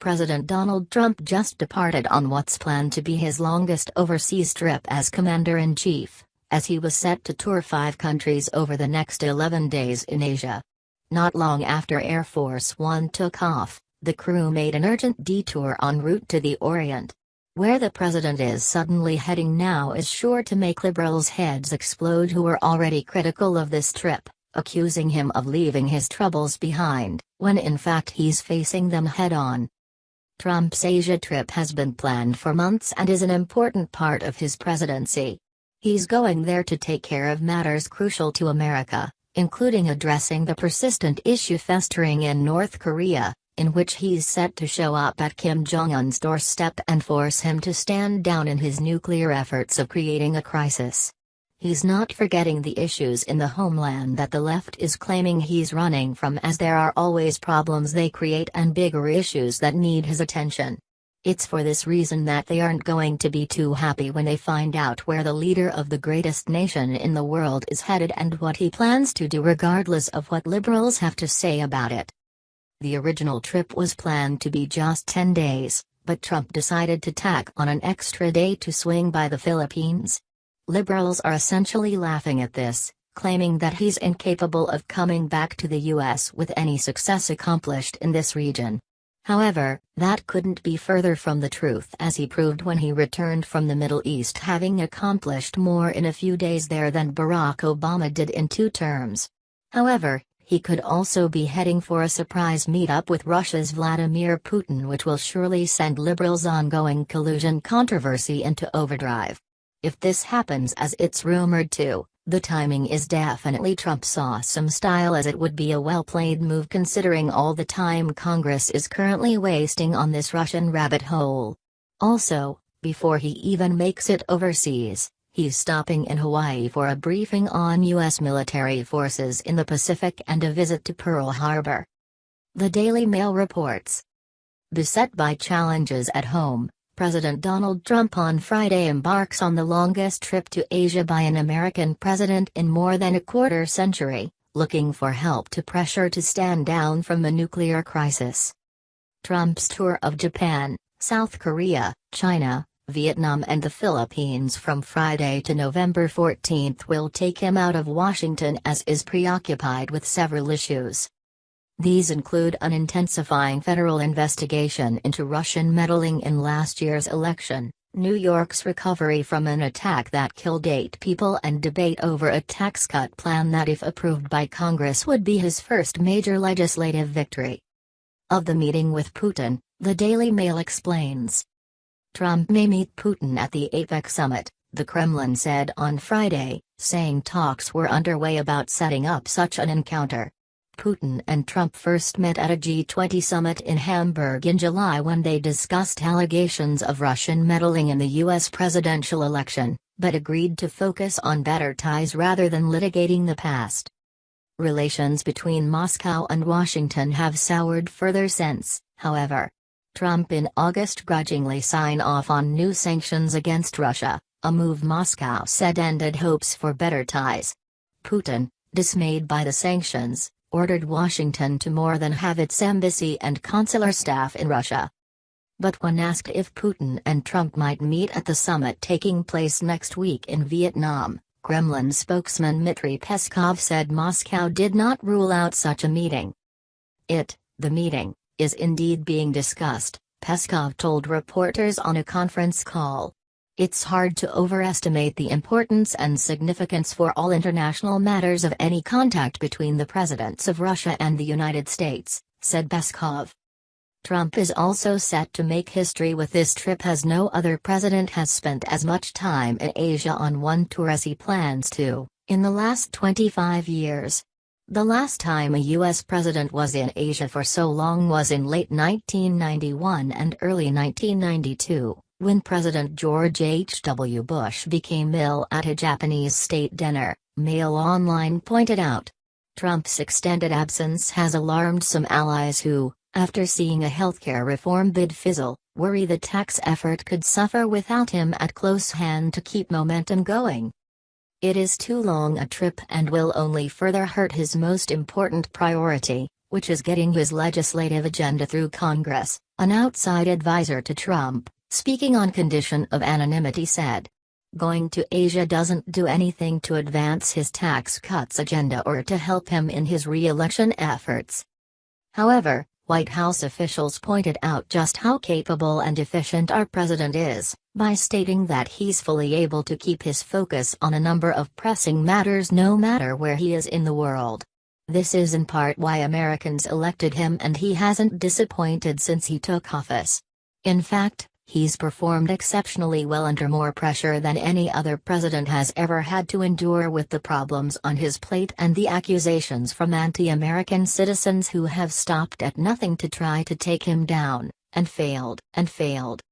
President Donald Trump just departed on what's planned to be his longest overseas trip as Commander-in-Chief, as he was set to tour 5 countries over the next 11 days in Asia. Not long after Air Force One took off, the crew made an urgent detour en route to the Orient. Where the president is suddenly heading now is sure to make liberals' heads explode who were already critical of this trip, accusing him of leaving his troubles behind, when in fact he's facing them head-on. Trump's Asia trip has been planned for months and is an important part of his presidency. He's going there to take care of matters crucial to America, including addressing the persistent issue festering in North Korea, in which he's set to show up at Kim Jong-un's doorstep and force him to stand down in his nuclear efforts of creating a crisis. He's not forgetting the issues in the homeland that the left is claiming he's running from, as there are always problems they create and bigger issues that need his attention. It's for this reason that they aren't going to be too happy when they find out where the leader of the greatest nation in the world is headed and what he plans to do, regardless of what liberals have to say about it. The original trip was planned to be just 10 days, but Trump decided to tack on an extra day to swing by the Philippines. Liberals are essentially laughing at this, claiming that he's incapable of coming back to the U.S. with any success accomplished in this region. However, that couldn't be further from the truth, as he proved when he returned from the Middle East, having accomplished more in a few days there than Barack Obama did in 2 terms. However, he could also be heading for a surprise meetup with Russia's Vladimir Putin, which will surely send liberals' ongoing collusion controversy into overdrive. If this happens as it's rumored to, the timing is definitely Trump's awesome style, as it would be a well-played move considering all the time Congress is currently wasting on this Russian rabbit hole. Also, before he even makes it overseas, he's stopping in Hawaii for a briefing on U.S. military forces in the Pacific and a visit to Pearl Harbor. The Daily Mail reports. Beset by challenges at home, President Donald Trump on Friday embarks on the longest trip to Asia by an American president in more than a quarter century, looking for help to pressure to stand down from the nuclear crisis. Trump's tour of Japan, South Korea, China, Vietnam and the Philippines from Friday to November 14 will take him out of Washington, as is preoccupied with several issues. These include an intensifying federal investigation into Russian meddling in last year's election, New York's recovery from an attack that killed 8 people, and debate over a tax cut plan that, if approved by Congress, would be his first major legislative victory. Of the meeting with Putin, the Daily Mail explains. Trump may meet Putin at the APEC summit, the Kremlin said on Friday, saying talks were underway about setting up such an encounter. Putin and Trump first met at a G20 summit in Hamburg in July when they discussed allegations of Russian meddling in the U.S. presidential election, but agreed to focus on better ties rather than litigating the past. Relations between Moscow and Washington have soured further since, however. Trump in August grudgingly signed off on new sanctions against Russia, a move Moscow said ended hopes for better ties. Putin, dismayed by the sanctions, ordered Washington to more than halve its embassy and consular staff in Russia. But when asked if Putin and Trump might meet at the summit taking place next week in Vietnam, Kremlin spokesman Dmitry Peskov said Moscow did not rule out such a meeting. The meeting, is indeed being discussed, Peskov told reporters on a conference call. It's hard to overestimate the importance and significance for all international matters of any contact between the presidents of Russia and the United States, said Peskov. Trump is also set to make history with this trip, as no other president has spent as much time in Asia on one tour as he plans to, in the last 25 years. The last time a U.S. president was in Asia for so long was in late 1991 and early 1992. When President George H.W. Bush became ill at a Japanese state dinner, Mail Online pointed out. Trump's extended absence has alarmed some allies who, after seeing a healthcare reform bid fizzle, worry the tax effort could suffer without him at close hand to keep momentum going. It is too long a trip and will only further hurt his most important priority, which is getting his legislative agenda through Congress, an outside advisor to Trump, speaking on condition of anonymity said. Going to Asia doesn't do anything to advance his tax cuts agenda or to help him in his re-election efforts. However, White House officials pointed out just how capable and efficient our president is, by stating that he's fully able to keep his focus on a number of pressing matters no matter where he is in the world. This is in part why Americans elected him, and he hasn't disappointed since he took office. In fact, he's performed exceptionally well under more pressure than any other president has ever had to endure, with the problems on his plate and the accusations from anti-American citizens who have stopped at nothing to try to take him down, and failed.